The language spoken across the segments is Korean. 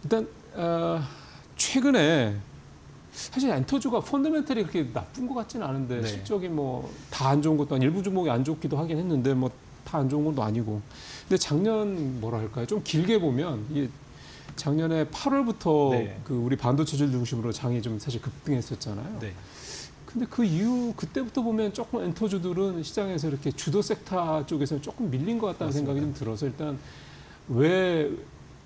일단 최근에 사실 엔터주가 펀더멘털이 그렇게 나쁜 것 같지는 않은데 네. 실적이 뭐 다 안 좋은 것도 아니고 일부 종목이 안 좋기도 하긴 했는데 뭐 다 안 좋은 것도 아니고. 근데 작년 뭐라 할까요? 좀 길게 보면 이게 작년에 8월부터 네. 그 우리 반도체를 중심으로 장이 좀 사실 급등했었잖아요. 네. 근데 그 이후 그때부터 보면 조금 엔터주들은 시장에서 이렇게 주도 섹터 쪽에서 조금 밀린 것 같다는 맞습니다. 생각이 좀 들어서 일단 왜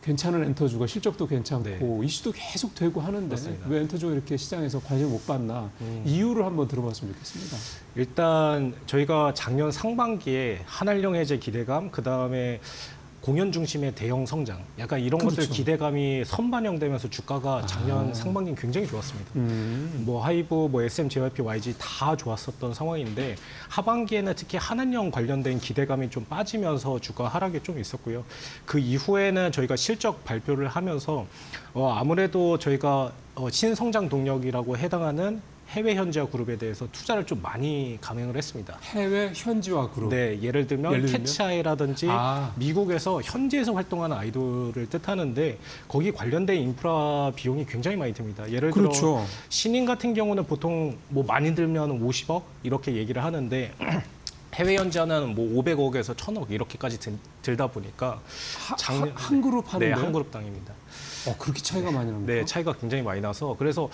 괜찮은 엔터주가 실적도 괜찮고 네. 이슈도 계속 되고 하는데 맞습니다. 왜 엔터주가 이렇게 시장에서 관심을 못 받나 이유를 한번 들어봤으면 좋겠습니다. 일단 저희가 작년 상반기에 한알령 해제 기대감, 그 다음에 공연 중심의 대형 성장, 약간 이런 그렇죠. 것들 기대감이 선반영되면서 주가가 작년 상반기는 굉장히 좋았습니다. 뭐 하이브, 뭐 SM, JYP, YG 다 좋았었던 상황인데 하반기에는 특히 한한령 관련된 기대감이 좀 빠지면서 주가 하락이 좀 있었고요. 그 이후에는 저희가 실적 발표를 하면서 아무래도 저희가 신성장 동력이라고 해당하는 해외 현지화 그룹에 대해서 투자를 좀 많이 감행을 했습니다. 해외 현지화 그룹. 네, 예를 들면 캐치아이라든지 아. 미국에서 현지에서 활동하는 아이돌을 뜻하는데 거기 관련된 인프라 비용이 굉장히 많이 듭니다. 예를 들어 그렇죠. 신인 같은 경우는 보통 뭐 많이 들면 50억 이렇게 얘기를 하는데 해외 현지화는 뭐 500억에서 1000억 이렇게까지 들다 보니까 한 그룹 하는데? 네, 한 그룹당입니다. 그렇게 차이가 많이 납니까? 네, 차이가 굉장히 많이 나서 그래서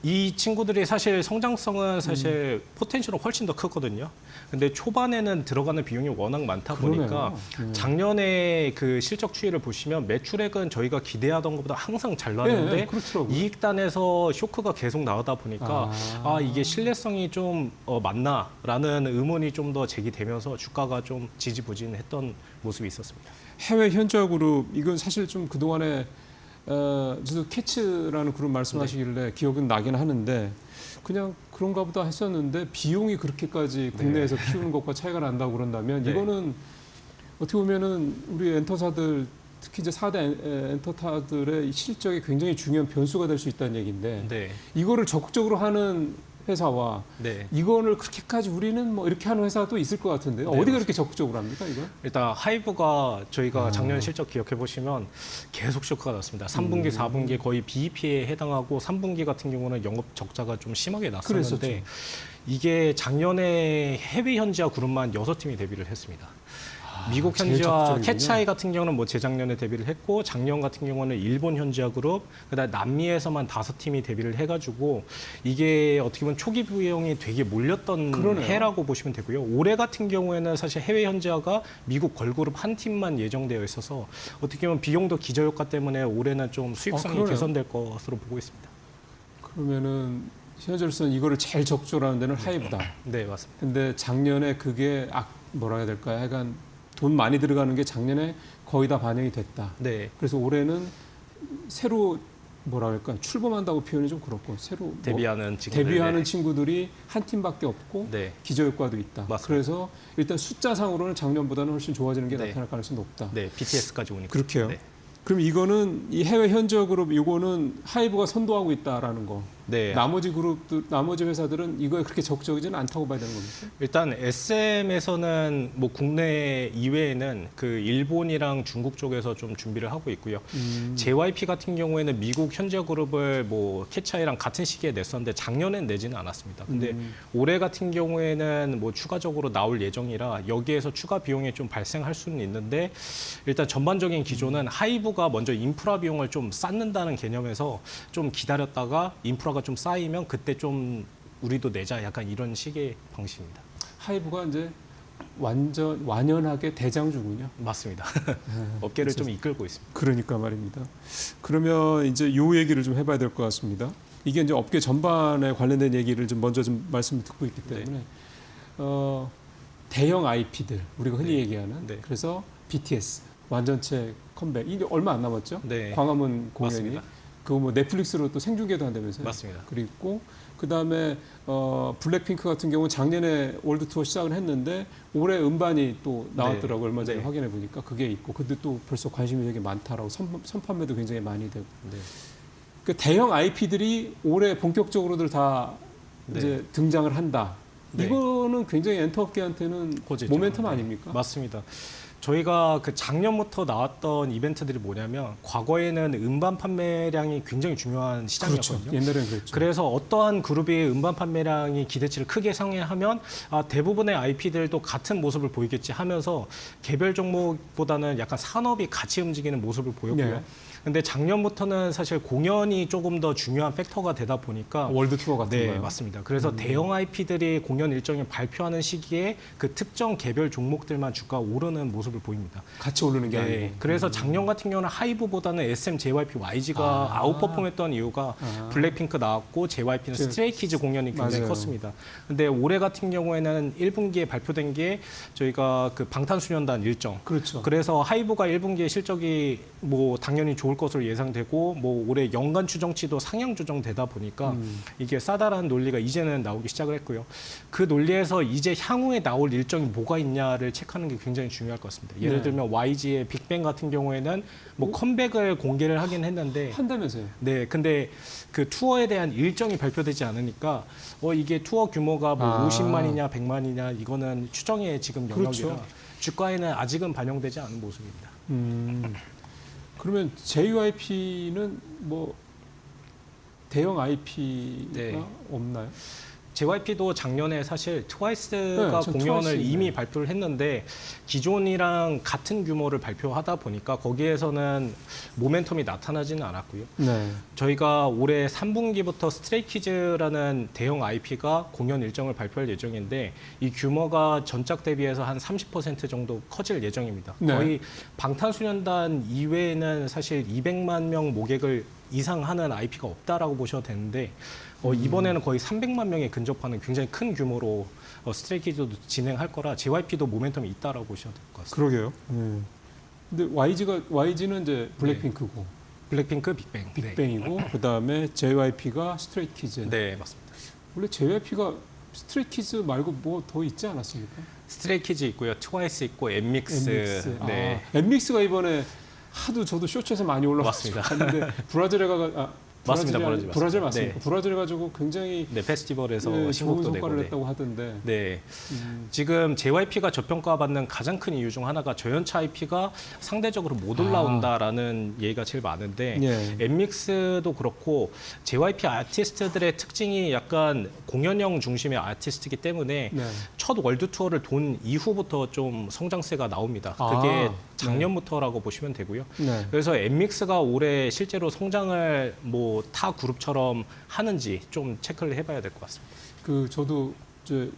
이 친구들이 사실 성장성은 사실 포텐셜은 훨씬 더 크거든요. 근데 초반에는 들어가는 비용이 워낙 많다 보니까 작년에 그 실적 추이를 보시면 매출액은 저희가 기대하던 것보다 항상 잘 나왔는데 네, 그렇더라고요. 이익단에서 쇼크가 계속 나오다 보니까 이게 신뢰성이 좀 맞나라는 의문이 좀 더 제기되면서 주가가 좀 지지부진했던 모습이 있었습니다. 해외 현지화 그룹 이건 사실 좀 그동안에 저도 캐츠라는 그룹 말씀하시길래 기억은 나긴 하는데 그냥 그런가 보다 했었는데 비용이 그렇게까지 국내에서 키우는 것과 차이가 난다고 그런다면 이거는 어떻게 보면은 우리 엔터사들 특히 이제 4대 엔터타들의 실적에 굉장히 중요한 변수가 될 수 있다는 얘기인데 네. 이거를 적극적으로 하는 회사와 네. 이거를 그렇게까지 우리는 뭐 이렇게 하는 회사도 있을 것 같은데 어디가 그렇게 적극적으로 합니까 이거? 일단 하이브가 저희가 작년 실적 기억해 보시면 계속 쇼크가 났습니다. 3분기, 4분기 거의 BEP에 해당하고 3분기 같은 경우는 영업 적자가 좀 심하게 났었는데 그랬었죠. 이게 작년에 해외 현지화 그룹만 6팀이 데뷔를 했습니다. 미국 제일 현지화 적극적이군요. 캐치아이 같은 경우는 뭐 재작년에 데뷔를 했고 작년 같은 경우는 일본 현지화 그룹, 그다음 남미에서만 5팀이 데뷔를 해가지고 이게 어떻게 보면 초기 비용이 되게 몰렸던 그러네요. 해라고 보시면 되고요. 올해 같은 경우에는 사실 해외 현지화가 미국 걸그룹 한 팀만 예정되어 있어서 어떻게 보면 비용도 기저효과 때문에 올해는 좀 수익성이 그러네요. 개선될 것으로 보고 있습니다. 그러면은 현재로서는 이거를 제일 적극적으로 하는 데는 하이브다. 네, 맞습니다. 근데 작년에 그게 뭐라 해야 될까요? 하여간 돈 많이 들어가는 게 작년에 거의 다 반영이 됐다. 네. 그래서 올해는 새로 뭐라 할까 출범한다고 표현이 좀 그렇고 새로 데뷔하는 친구들. 데뷔하는 친구들이 한 팀밖에 없고 네. 기저효과도 있다. 맞습니다. 그래서 일단 숫자상으로는 작년보다는 훨씬 좋아지는 게 네. 나타날 가능성이 높다. 네, BTS까지 오니까. 그렇게요. 네. 그럼 이거는 이 해외 현지화 그룹 이거는 하이브가 선도하고 있다라는 거. 네. 나머지 그룹들, 나머지 회사들은 이거에 그렇게 적극적이지는 않다고 봐야 되는 겁니까? 일단 SM에서는 뭐 국내 이외에는 그 일본이랑 중국 쪽에서 좀 준비를 하고 있고요. JYP 같은 경우에는 미국 현지화 그룹을 뭐 캐치아이랑 같은 시기에 냈었는데 작년엔 내지는 않았습니다. 근데 올해 같은 경우에는 뭐 추가적으로 나올 예정이라 여기에서 추가 비용이 좀 발생할 수는 있는데 일단 전반적인 기조는 하이브가 먼저 인프라 비용을 좀 쌓는다는 개념에서 좀 기다렸다가 인프라가 좀 쌓이면 그때 좀 우리도 내자 약간 이런 식의 방식입니다. 하이브가 이제 완연하게 대장주군요. 맞습니다. 업계를 좀 이끌고 있습니다. 그러니까 말입니다. 그러면 이제 요 얘기를 좀 해봐야 될 것 같습니다. 이게 이제 업계 전반에 관련된 얘기를 좀 먼저 좀 말씀을 듣고 있기 때문에 대형 IP들 우리가 흔히 얘기하는 그래서 BTS 완전체 컴백 이게 얼마 안 남았죠? 네. 광화문 공연이 맞습니다. 그거 뭐 넷플릭스로 또 생중계도 한다면서요? 맞습니다. 그리고 그다음에 블랙핑크 같은 경우는 작년에 월드 투어 시작을 했는데 올해 음반이 또 나왔더라고요. 얼마 전에 확인해 보니까 그게 있고 근데 또 벌써 관심이 되게 많다라고 선판매도 굉장히 많이 되고 그 대형 IP들이 올해 본격적으로들 다 이제 등장을 한다. 이거는 굉장히 엔터업계한테는 호재죠. 모멘텀 아닙니까? 맞습니다. 저희가 그 작년부터 나왔던 이벤트들이 뭐냐면 과거에는 음반 판매량이 굉장히 중요한 시장이었거든요. 그렇죠. 옛날에는 그랬죠. 그래서 어떠한 그룹이 음반 판매량이 기대치를 크게 상회하면 대부분의 IP들도 같은 모습을 보이겠지 하면서 개별 종목보다는 약간 산업이 같이 움직이는 모습을 보였고요. 네. 근데 작년부터는 사실 공연이 조금 더 중요한 팩터가 되다 보니까 월드 투어 같은 네, 거요. 맞습니다. 그래서 대형 IP들이 공연 일정을 발표하는 시기에 그 특정 개별 종목들만 주가 오르는 모습을 보입니다. 같이 오르는 게 네, 아니고. 그래서 작년 같은 경우는 하이브보다는 SM, JYP, YG가 아웃퍼폼했던 이유가 블랙핑크 나왔고 JYP는 스트레이키즈 공연이 굉장히 맞아요. 컸습니다. 근데 올해 같은 경우에는 1분기에 발표된 게 저희가 그 방탄소년단 일정. 그렇죠. 그래서 하이브가 1분기에 실적이 뭐 당연히 좋을 것으로 예상되고 뭐 올해 연간 추정치도 상향 조정되다 보니까 이게 싸다라는 논리가 이제는 나오기 시작을 했고요. 그 논리에서 이제 향후에 나올 일정이 뭐가 있냐를 체크하는 게 굉장히 중요할 것 같습니다. 예를 네. 들면 YG의 빅뱅 같은 경우에는 뭐 컴백을 공개를 하긴 했는데 한다면서요. 네, 근데 그 투어에 대한 일정이 발표되지 않으니까 이게 투어 규모가 뭐 50만이냐 100만이냐 이거는 추정의 지금 영역이라 그렇죠. 주가에는 아직은 반영되지 않은 모습입니다. 그러면 JYP는 뭐 대형 IP가 네. 없나요? JYP도 작년에 사실 트와이스가 네, 전 공연을 트와이스, 이미 네. 발표를 했는데 기존이랑 같은 규모를 발표하다 보니까 거기에서는 모멘텀이 나타나지는 않았고요. 네. 저희가 올해 3분기부터 스트레이키즈라는 대형 IP가 공연 일정을 발표할 예정인데 이 규모가 전작 대비해서 한 30% 정도 커질 예정입니다. 네. 거의 방탄소년단 이외에는 사실 200만 명 모객을 이상하는 IP가 없다라고 보셔도 되는데 이번에는 거의 300만 명에 근접하는 굉장히 큰 규모로 스트레이키즈도 진행할 거라 JYP도 모멘텀이 있다라고 보셔도 될 것 같습니다. 그러게요. 근데 YG는 이제 블랙핑크고 블랙핑크, 빅뱅. 빅뱅이고 그다음에 JYP가 스트레이키즈. 네, 맞습니다. 원래 JYP가 스트레이키즈 말고 뭐 더 있지 않았습니까? 스트레이키즈 있고요, 트와이스 있고, 엠믹스. 엠믹스. 네. 엠믹스가 이번에 하도 저도 쇼츠에서 많이 올라왔습니다. 근데 브라질에 맞습니다, 브라질 맞습니다. 네. 브라질 가지고 굉장히 네, 페스티벌에서 좋은 신곡도 내고. 성과를 네. 냈다고 하던데. 네. 지금 JYP가 저평가받는 가장 큰 이유 중 하나가 저연차 IP가 상대적으로 못 올라온다라는 얘기가 제일 많은데 예. 엠믹스도 그렇고 JYP 아티스트들의 특징이 약간 공연형 중심의 아티스트이기 때문에 네. 첫 월드 투어를 돈 이후부터 좀 성장세가 나옵니다. 그게 작년부터라고 보시면 되고요. 네. 그래서 엠믹스가 올해 실제로 성장을 뭐 타 그룹처럼 하는지 좀 체크를 해봐야 될 것 같습니다. 저도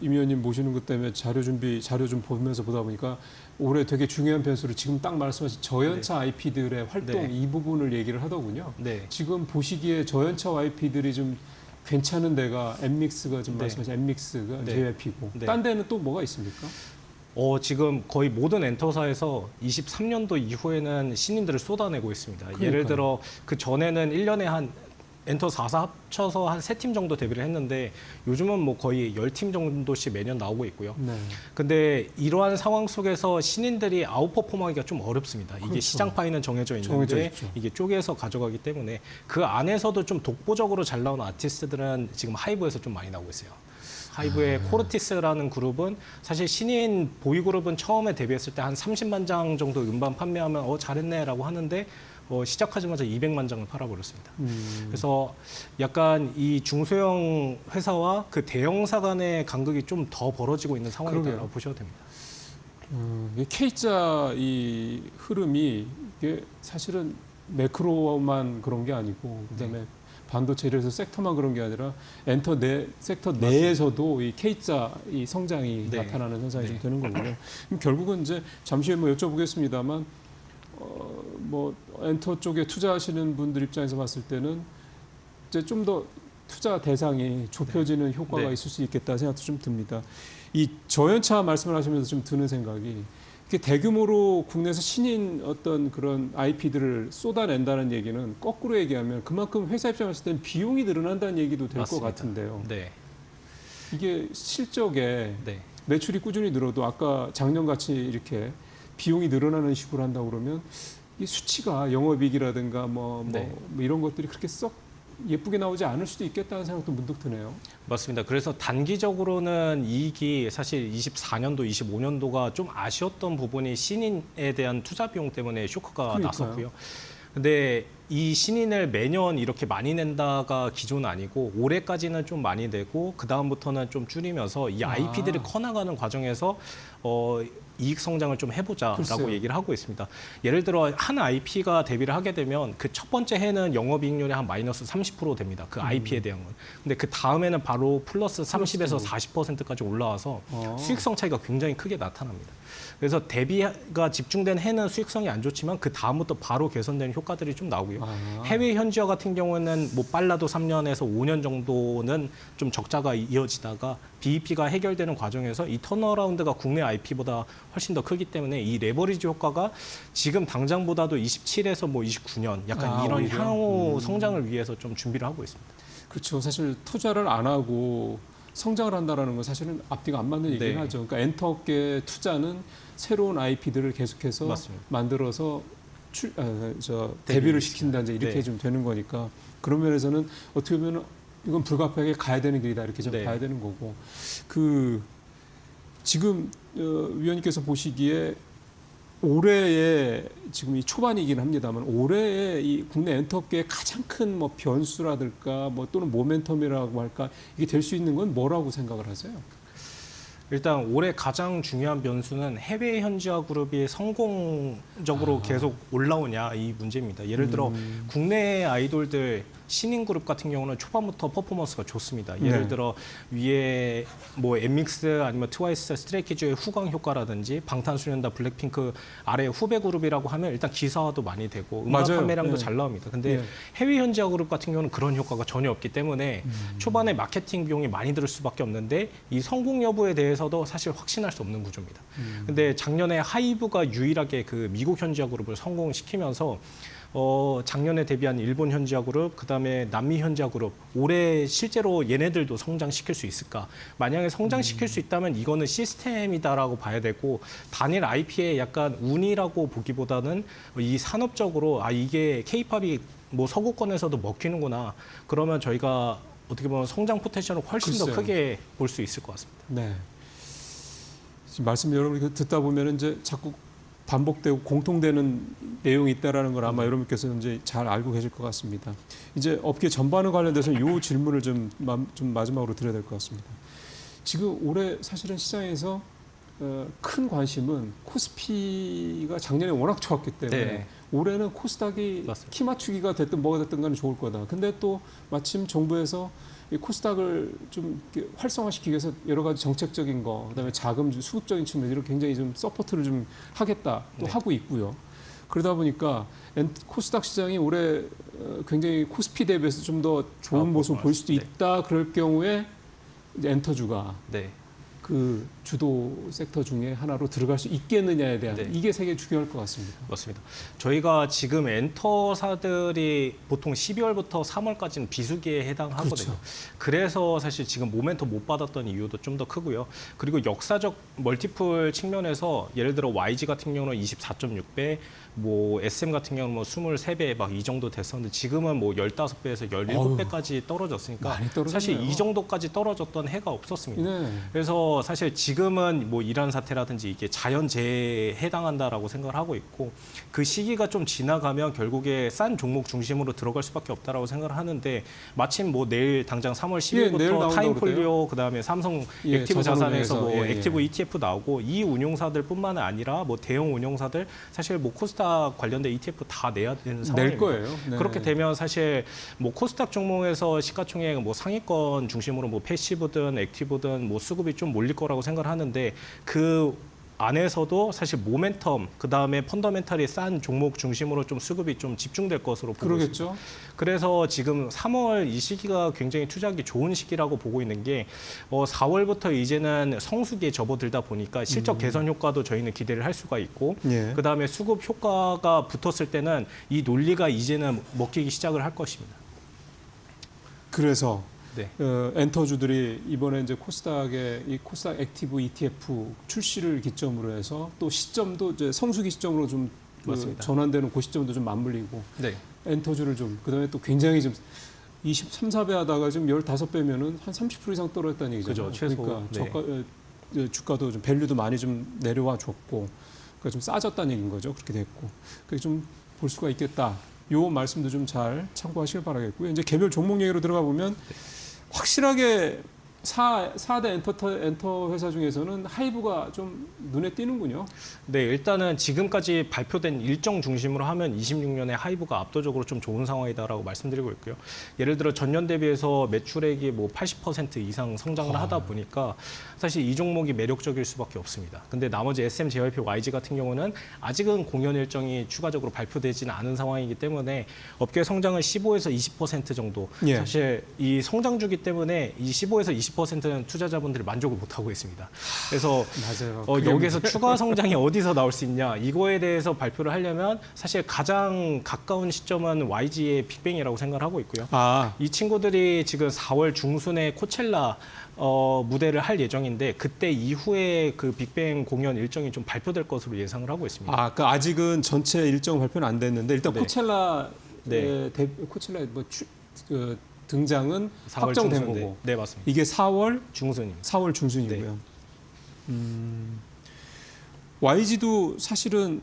임 의원님 모시는 것 때문에 자료 좀 보면서 보다 보니까 올해 되게 중요한 변수를 지금 딱 말씀하신 저연차 IP들의 활동 네. 이 부분을 얘기를 하더군요. 네. 지금 보시기에 저연차 IP들이 좀 괜찮은 데가 엠믹스가 지금 네. 말씀하신 엠믹스가 네. JYP고 네. 딴 데는 또 뭐가 있습니까? 지금 거의 모든 엔터사에서 23년도 이후에는 신인들을 쏟아내고 있습니다. 그러니까요. 예를 들어 그 전에는 1년에 한 엔터 4사 합쳐서 한 3팀 정도 데뷔를 했는데 요즘은 뭐 거의 10팀 정도씩 매년 나오고 있고요. 네. 근데 이러한 상황 속에서 신인들이 아웃퍼폼하기가 좀 어렵습니다. 이게 그렇죠. 시장 파이는 정해져 정해져 있는데 있죠. 이게 쪼개서 가져가기 때문에 그 안에서도 좀 독보적으로 잘 나오는 아티스트들은 지금 하이브에서 좀 많이 나오고 있어요. 하이브의 코르티스라는 그룹은 사실 신인 보이그룹은 처음에 데뷔했을 때 한 30만 장 정도 음반 판매하면 잘했네라고 하는데 시작하자마자 200만 장을 팔아버렸습니다. 그래서 약간 이 중소형 회사와 그 대형사 간의 간극이 좀 더 벌어지고 있는 상황이라고 그러게요. 보셔도 됩니다. K자 이 흐름이 이게 사실은 매크로만 그런 게 아니고 그다음에 반도체에서 섹터만 그런 게 아니라 섹터 내에서도 이 K자 이 성장이 네. 나타나는 현상이 좀 네. 되는 거군요. 그럼 결국은 이제 잠시 후에 뭐 여쭤보겠습니다만 뭐 엔터 쪽에 투자하시는 분들 입장에서 봤을 때는 이제 좀 더 투자 대상이 좁혀지는 효과가 네. 있을 수 있겠다 생각도 좀 듭니다. 이 저연차 말씀을 하시면서 좀 드는 생각이 이렇게 대규모로 국내에서 신인 어떤 그런 IP들을 쏟아낸다는 얘기는 거꾸로 얘기하면 그만큼 회사 입장에서 때는 비용이 늘어난다는 얘기도 될 것 맞습니다. 같은데요. 네. 이게 실적에 네. 매출이 꾸준히 늘어도 아까 작년같이 이렇게 비용이 늘어나는 식으로 한다고 그러면 이 수치가 영업이익이라든가 뭐 네. 이런 것들이 그렇게 썩 예쁘게 나오지 않을 수도 있겠다는 생각도 문득 드네요. 맞습니다. 그래서 단기적으로는 이익이 사실 24년도, 25년도가 좀 아쉬웠던 부분이 신인에 대한 투자 비용 때문에 쇼크가 그러니까요. 났었고요. 근데 이 신인을 매년 이렇게 많이 낸다가 기존 아니고 올해까지는 좀 많이 내고 그 다음부터는 좀 줄이면서 이 IP들이 커나가는 과정에서 이익 성장을 좀 해보자라고 글쎄요. 얘기를 하고 있습니다. 예를 들어 한 IP가 데뷔를 하게 되면 그 첫 번째 해는 영업이익률이 한 마이너스 30% 됩니다. 그 IP에 대한 건. 근데 그 다음에는 바로 플러스 30에서 40%까지 올라와서 수익성 차이가 굉장히 크게 나타납니다. 그래서 대비가 집중된 해는 수익성이 안 좋지만 그 다음부터 바로 개선되는 효과들이 좀 나오고요. 해외 현지화 같은 경우에는 뭐 빨라도 3년에서 5년 정도는 좀 적자가 이어지다가 BEP가 해결되는 과정에서 이 턴어라운드가 국내 IP보다 훨씬 더 크기 때문에 이 레버리지 효과가 지금 당장보다도 27에서 뭐 29년 약간 이런 오히려? 향후 성장을 위해서 좀 준비를 하고 있습니다. 그렇죠. 사실 투자를 안 하고 성장을 한다라는 건 사실은 앞뒤가 안 맞는 얘기긴 네. 하죠. 그러니까 엔터업계 투자는 새로운 IP들을 계속해서 맞습니다. 만들어서 데뷔를 시킨다 이제 이렇게 네. 좀 되는 거니까 그런 면에서는 어떻게 보면 이건 불가피하게 가야 되는 길이다 이렇게 좀 네. 봐야 되는 거고 그 지금 위원님께서 보시기에 올해의 지금 이 초반이긴 합니다만 올해의 이 국내 엔터업계의 가장 큰 뭐 변수라든가 뭐 또는 모멘텀이라고 할까 이게 될 수 있는 건 뭐라고 생각을 하세요? 일단 올해 가장 중요한 변수는 해외 현지화 그룹이 성공적으로 계속 올라오냐 이 문제입니다. 예를 들어 국내 아이돌들 신인 그룹 같은 경우는 초반부터 퍼포먼스가 좋습니다. 예를 네. 들어 위에 뭐 엠믹스 아니면 트와이스, 스트레이키즈의 후광 효과라든지 방탄소년단, 블랙핑크 아래 후배 그룹이라고 하면 일단 기사화도 많이 되고 음악 맞아요. 판매량도 네. 잘 나옵니다. 근데 네. 해외 현지화 그룹 같은 경우는 그런 효과가 전혀 없기 때문에 초반에 마케팅 비용이 많이 들을 수밖에 없는데 이 성공 여부에 대해서도 사실 확신할 수 없는 구조입니다. 근데 작년에 하이브가 유일하게 그 미국 현지화 그룹을 성공시키면서 작년에 데뷔한 일본 현지화 그룹, 그다음에 남미 현지화 그룹, 올해 실제로 얘네들도 성장시킬 수 있을까? 만약에 성장시킬 수 있다면 이거는 시스템이다라고 봐야 되고 단일 IP의 약간 운이라고 보기보다는 이 산업적으로 이게 K-팝이 뭐 서구권에서도 먹히는구나. 그러면 저희가 어떻게 보면 성장 포텐셜을 훨씬 더 글쎄요. 크게 볼 수 있을 것 같습니다. 네. 지금 말씀 여러분 듣다 보면 이제 자꾸 반복되고 공통되는 내용이 있다라는 걸 아마 여러분께서 이제 잘 알고 계실 것 같습니다. 이제 업계 전반에 관련돼서 이 질문을 좀 마지막으로 드려야 될 것 같습니다. 지금 올해 사실은 시장에서 큰 관심은 코스피가 작년에 워낙 좋았기 때문에 네. 올해는 코스닥이 맞습니다. 키 맞추기가 됐든 뭐가 됐든 간에 좋을 거다. 근데 또 마침 정부에서 이 코스닥을 좀 이렇게 활성화시키기 위해서 여러 가지 정책적인 거, 그다음에 자금 수급적인 측면 이런 굉장히 좀 서포트를 좀 하겠다 또 네. 하고 있고요. 그러다 보니까 코스닥 시장이 올해 굉장히 코스피 대비해서 좀 더 좋은 모습을 보일 수도 네. 있다. 그럴 경우에 이제 엔터주가 네. 그 주도 섹터 중에 하나로 들어갈 수 있겠느냐에 대한 네. 이게 되게 중요할 것 같습니다. 맞습니다. 저희가 지금 엔터사들이 보통 12월부터 3월까지는 비수기에 해당하거든요. 그렇죠. 그래서 사실 지금 모멘텀 못 받았던 이유도 좀 더 크고요. 그리고 역사적 멀티플 측면에서 예를 들어 YG 같은 경우는 24.6배, 뭐 SM 같은 경우는 뭐 23배 막 이 정도 됐었는데 지금은 뭐 15배에서 17배까지 떨어졌으니까 많이 떨어졌네요. 사실 이 정도까지 떨어졌던 해가 없었습니다. 네. 그래서 사실 지금은 뭐 이란 사태라든지 이게 자연재해에 해당한다라고 생각을 하고 있고 그 시기가 좀 지나가면 결국에 싼 종목 중심으로 들어갈 수밖에 없다라고 생각을 하는데 마침 뭐 내일 당장 3월 내일 10일부터 나온다고 타임폴리오 그다음에 삼성 예, 액티브 자산에서 뭐 자산운용에서, 예, 예. 액티브 ETF 나오고 이 운용사들뿐만 아니라 뭐 대형 운용사들 사실 뭐 코스닥 관련된 ETF 다 내야 되는 상황입니다. 낼 거예요. 네. 그렇게 되면 사실 뭐 코스닥 종목에서 시가총액 뭐 상위권 중심으로 뭐 패시브든 액티브든 뭐 수급이 좀 몰릴 거라고 생각을 하는데 그 안에서도 사실 모멘텀 그다음에 펀더멘탈이 싼 종목 중심으로 좀 수급이 좀 집중될 것으로 보고 있습니다. 그러겠죠. 그래서 지금 3월 이 시기가 굉장히 투자하기 좋은 시기라고 보고 있는 게 4월부터 이제는 성수기에 접어들다 보니까 실적 개선 효과도 저희는 기대를 할 수가 있고 예. 그다음에 수급 효과가 붙었을 때는 이 논리가 이제는 먹히기 시작을 할 것입니다. 그래서 네. 엔터주들이 이번에 이제 코스닥의 이 코스닥 액티브 ETF 출시를 기점으로 해서 또 시점도 이제 성수기 시점으로 좀 맞습니다. 전환되는 그 시점도 좀 맞물리고 네. 엔터주를 좀 그다음에 또 굉장히 좀 23, 4배 하다가 지금 15배면은 한 30% 이상 떨어졌다는 얘기죠. 그죠, 최소. 그러니까 네. 주가도 좀 밸류도 많이 좀 내려와 줬고, 그러니까 좀 싸졌다는 얘기인 거죠. 그렇게 됐고, 그게 좀 볼 수가 있겠다. 요 말씀도 좀 잘 참고하시길 바라겠고요. 이제 개별 종목 얘기로 들어가 보면 확실하게 4대 엔터 회사 중에서는 하이브가 좀 눈에 띄는군요. 네, 일단은 지금까지 발표된 일정 중심으로 하면 26년에 하이브가 압도적으로 좀 좋은 상황이다라고 말씀드리고 있고요. 예를 들어 전년 대비해서 매출액이 뭐 80% 이상 성장을 하다 보니까 사실 이 종목이 매력적일 수밖에 없습니다. 근데 나머지 SM, JYP, YG 같은 경우는 아직은 공연 일정이 추가적으로 발표되지는 않은 상황이기 때문에 업계 성장을 15에서 20% 정도. 예. 사실 이 성장주기 때문에 이 15에서 20%는 투자자분들이 만족을 못하고 있습니다. 그래서 맞아요. 여기서 추가 성장이 어디서 나올 수 있냐 이거에 대해서 발표를 하려면 사실 가장 가까운 시점은 YG의 빅뱅이라고 생각을 하고 있고요. 이 친구들이 지금 4월 중순에 코첼라 무대를 할 예정인데 그때 이후에 그 빅뱅 공연 일정이 좀 발표될 것으로 예상을 하고 있습니다. 그러니까 아직은 전체 일정 발표는 안 됐는데 일단 네. 코첼라 네. 코첼라 등장은 4월 확정된 중순, 거고. 네, 맞습니다. 이게 4월 중순입니다. 4월 중순이고요. YG도 사실은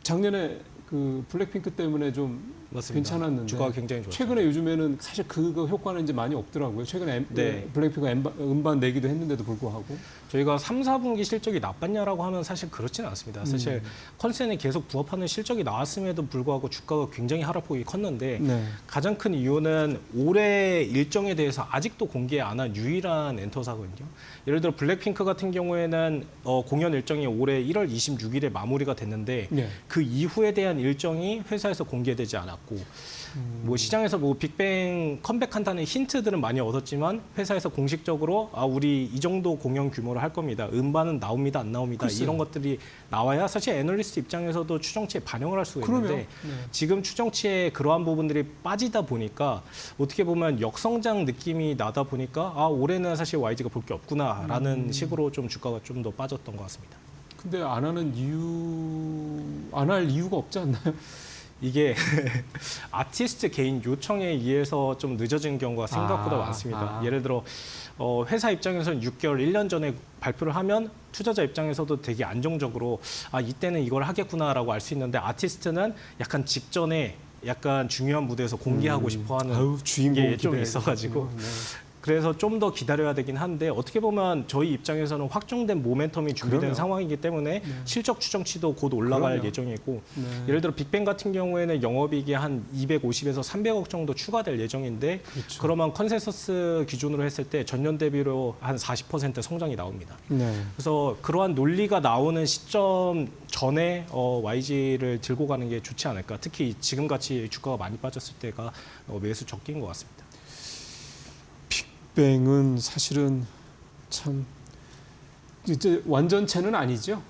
작년에 그 블랙핑크 때문에 좀 맞습니다. 괜찮았는데 주가가 굉장히 좋았죠. 최근에 요즘에는 사실 그거 효과는 이제 많이 없더라고요. 최근에 네. 블랙핑크가 음반 내기도 했는데도 불구하고. 저희가 3, 4분기 실적이 나빴냐라고 하면 사실 그렇지는 않습니다. 사실 컨센에 계속 부합하는 실적이 나왔음에도 불구하고 주가가 굉장히 하락폭이 컸는데 네. 가장 큰 이유는 올해 일정에 대해서 아직도 공개 안 한 유일한 엔터사거든요. 예를 들어 블랙핑크 같은 경우에는 공연 일정이 올해 1월 26일에 마무리가 됐는데 네. 그 이후에 대한 일정이 회사에서 공개되지 않았고 뭐 시장에서 뭐 빅뱅 컴백한다는 힌트들은 많이 얻었지만 회사에서 공식적으로 우리 이 정도 공연 규모를 할 겁니다. 음반은 나옵니다, 안 나옵니다. 글쎄요. 이런 것들이 나와야 사실 애널리스트 입장에서도 추정치에 반영을 할 수가 그럼요. 있는데 네. 지금 추정치에 그러한 부분들이 빠지다 보니까 어떻게 보면 역성장 느낌이 나다 보니까 올해는 사실 YG가 볼 게 없구나라는 식으로 좀 주가가 좀 더 빠졌던 것 같습니다. 근데 안 할 이유가 없지 않나요? 이게 아티스트 개인 요청에 의해서 좀 늦어진 경우가 생각보다 많습니다. 예를 들어 회사 입장에서는 6개월, 1년 전에 발표를 하면 투자자 입장에서도 되게 안정적으로 이때는 이걸 하겠구나라고 알 수 있는데 아티스트는 약간 직전에 약간 중요한 무대에서 공개하고 싶어하는 게 좀 있어가지고 네. 그래서 좀 더 기다려야 되긴 한데 어떻게 보면 저희 입장에서는 확정된 모멘텀이 준비된 그럼요. 상황이기 때문에 실적 추정치도 곧 올라갈 그럼요. 예정이고 네. 예를 들어 빅뱅 같은 경우에는 영업이익이 한 250에서 300억 정도 추가될 예정인데 그렇죠. 그러면 컨센서스 기준으로 했을 때 전년 대비로 한 40% 성장이 나옵니다. 네. 그래서 그러한 논리가 나오는 시점 전에 YG를 들고 가는 게 좋지 않을까. 특히 지금같이 주가가 많이 빠졌을 때가 매수 적기인 것 같습니다. 빅뱅은 사실은 참 이제 완전체는 아니죠.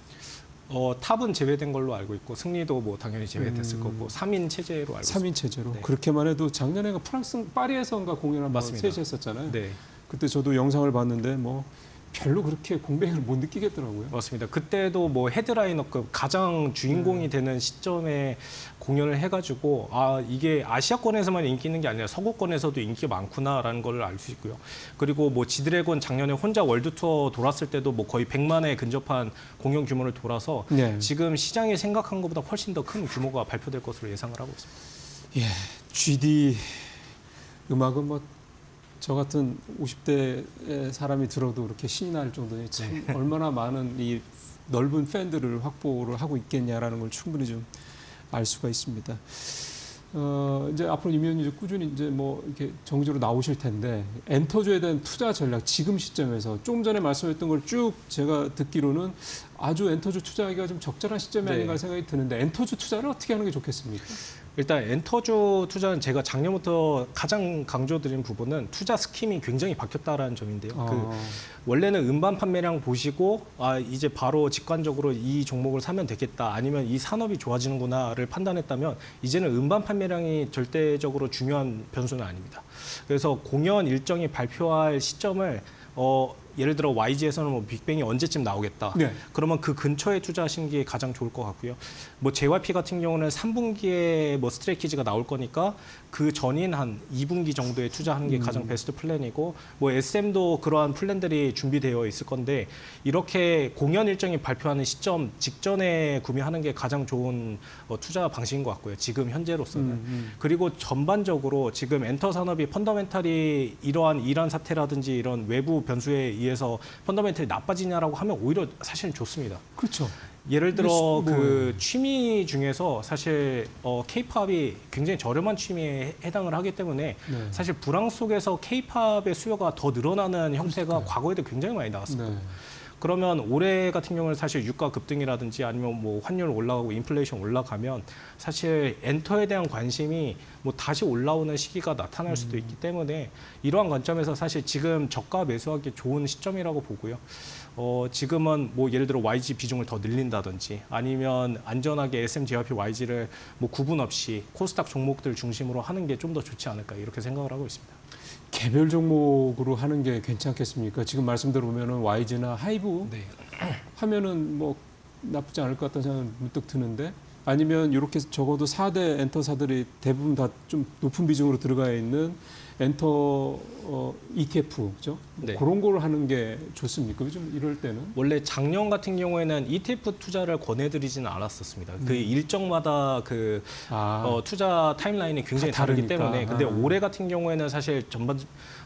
탑은 제외된 걸로 알고 있고 승리도 뭐 당연히 제외됐을 거고 3인 체제로 알고 3인 체제로. 네. 그렇게만 해도 작년에 프랑스 파리에서인가 공연을 한번 맞습니다. 셋이 했었잖아요. 네, 그때 저도 영상을 봤는데 뭐 별로 그렇게 공백을 못 느끼겠더라고요. 맞습니다. 그때도 뭐 헤드라이너급 가장 주인공이 되는 시점에 공연을 해가지고 이게 아시아권에서만 인기 있는 게 아니라 서구권에서도 인기가 많구나라는 걸 알 수 있고요. 그리고 뭐 지드래곤 작년에 혼자 월드 투어 돌았을 때도 뭐 거의 100만에 근접한 공연 규모를 돌아서 네. 지금 시장이 생각한 것보다 훨씬 더 큰 규모가 발표될 것으로 예상을 하고 있습니다. 예, GD 음악은 뭐 저 같은 50대 사람이 들어도 그렇게 신이 날 정도니 참 얼마나 많은 이 넓은 팬들을 확보를 하고 있겠냐라는 걸 충분히 좀 알 수가 있습니다. 이제 앞으로 임 의원님 꾸준히 이제 뭐 이렇게 정기적으로 나오실 텐데 엔터주에 대한 투자 전략 지금 시점에서 조금 전에 말씀했던 걸 쭉 제가 듣기로는 아주 엔터주 투자하기가 좀 적절한 시점이 네. 아닌가 생각이 드는데 엔터주 투자를 어떻게 하는 게 좋겠습니까? 일단 엔터주 투자는 제가 작년부터 가장 강조드린 부분은 투자 스킴이 굉장히 바뀌었다라는 점인데요. 원래는 음반 판매량 보시고 이제 바로 직관적으로 이 종목을 사면 되겠다 아니면 이 산업이 좋아지는구나를 판단했다면 이제는 음반 판매량이 절대적으로 중요한 변수는 아닙니다. 그래서 공연 일정이 발표할 시점을 예를 들어 YG에서는 뭐 빅뱅이 언제쯤 나오겠다. 네. 그러면 그 근처에 투자하시는 게 가장 좋을 것 같고요. 뭐 JYP 같은 경우는 3분기에 뭐 스트레이키즈가 나올 거니까 그 전인 한 2분기 정도에 투자하는 게 가장 베스트 플랜이고 뭐 SM도 그러한 플랜들이 준비되어 있을 건데 이렇게 공연 일정이 발표하는 시점 직전에 구매하는 게 가장 좋은 투자 방식인 것 같고요. 지금 현재로서는. 그리고 전반적으로 지금 엔터 산업이 펀더멘탈이 이러한 이란 사태라든지 이런 외부 변수에 의해서 펀더멘탈이 나빠지냐라고 하면 오히려 사실은 좋습니다. 그렇죠. 예를 들어 뭐, 그 취미 중에서 사실 K-팝이 굉장히 저렴한 취미에 해당을 하기 때문에 네. 사실 불황 속에서 K-팝의 수요가 더 늘어나는 형태가 과거에도 굉장히 많이 나왔습니다. 네. 그러면 올해 같은 경우는 사실 유가 급등이라든지 아니면 뭐 환율 올라가고 인플레이션 올라가면 사실 엔터에 대한 관심이 뭐 다시 올라오는 시기가 나타날 수도 있기 때문에 이러한 관점에서 사실 지금 저가 매수하기 좋은 시점이라고 보고요. 지금은 뭐 예를 들어 YG 비중을 더 늘린다든지 아니면 안전하게 SM, JYP, YG를 뭐 구분 없이 코스닥 종목들 중심으로 하는 게 좀 더 좋지 않을까 이렇게 생각을 하고 있습니다. 개별 종목으로 하는 게 괜찮겠습니까? 지금 말씀대로 보면은 YG나 하이브 네. 하면은 뭐 나쁘지 않을 것 같다는 생각이 문득 드는데 아니면 이렇게 적어도 4대 엔터사들이 대부분 다 좀 높은 비중으로 들어가 있는 엔터 ETF, 그죠? 네. 그런 걸 하는 게 좋습니까? 좀 이럴 때는. 원래 작년 같은 경우에는 ETF 투자를 권해드리지는 않았었습니다. 그 일정마다 그 투자 타임라인이 굉장히 다 다르기 다르니까. 때문에 근데 올해 같은 경우에는 사실 전반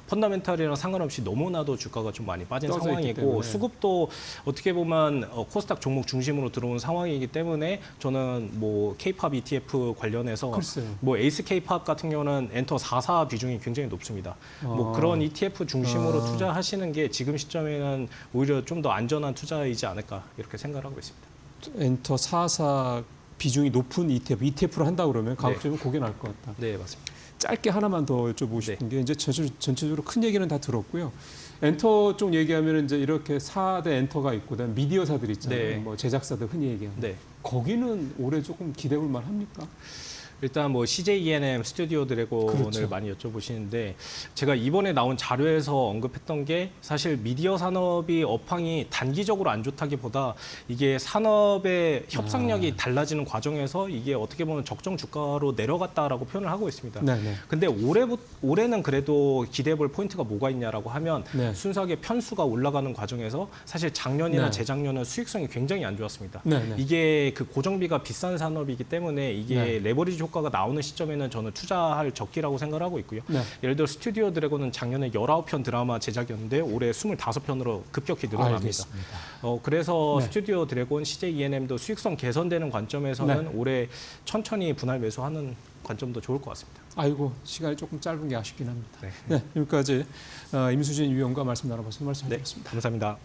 펀더멘탈이랑 상관없이 너무나도 주가가 좀 많이 빠진 떠져 있기 상황이고 때문에. 수급도 어떻게 보면 코스닥 종목 중심으로 들어온 상황이기 때문에 저는 뭐 K-팝 ETF 관련해서 글쎄요. 뭐 에이스 K-팝 같은 경우는 엔터 4사 비중이 굉장히 높습니다. 뭐 그런 ETF 중심으로 투자하시는 게 지금 시점에는 오히려 좀 더 안전한 투자이지 않을까 이렇게 생각을 하고 있습니다. 엔터 4사 비중이 높은 ETF를 한다 그러면 가급적이면 그게 나을 것 같다. 네, 맞습니다. 짧게 하나만 더 여쭤보고 싶은 게 이제 전체적으로 큰 얘기는 다 들었고요. 엔터 쪽 얘기하면 이제 이렇게 4대 엔터가 있고 그다음 미디어사들 있잖아요. 네. 뭐 제작사들 흔히 얘기하는. 네. 거기는 올해 조금 기대해 볼 만합니까? 일단 뭐 CJ E&M 스튜디오 드래곤을 그렇죠. 많이 여쭤보시는데 제가 이번에 나온 자료에서 언급했던 게 사실 미디어 산업이 업황이 단기적으로 안 좋다기보다 이게 산업의 협상력이 달라지는 과정에서 이게 어떻게 보면 적정 주가로 내려갔다라고 표현을 하고 있습니다. 네네. 근데 올해는 그래도 기대해 볼 포인트가 뭐가 있냐라고 하면 네. 순수하게 편수가 올라가는 과정에서 사실 작년이나 네. 재작년은 수익성이 굉장히 안 좋았습니다. 네네. 이게 그 고정비가 비싼 산업이기 때문에 이게 네. 레버리지 효과가 나오는 시점에는 저는 투자할 적기라고 생각을 하고 있고요. 네. 예를 들어 스튜디오 드래곤은 작년에 19편 드라마 제작이었는데 올해 25편으로 급격히 늘어납니다. 알겠습니다. 그래서 네. 스튜디오 드래곤, CJ E&M도 수익성 개선되는 관점에서는 네. 올해 천천히 분할 매수하는 관점도 좋을 것 같습니다. 아이고 시간이 조금 짧은 게 아쉽긴 합니다. 네. 네, 여기까지 임수진 위원과 말씀 나눠봤습니다. 말씀 네, 드리겠습니다. 감사합니다.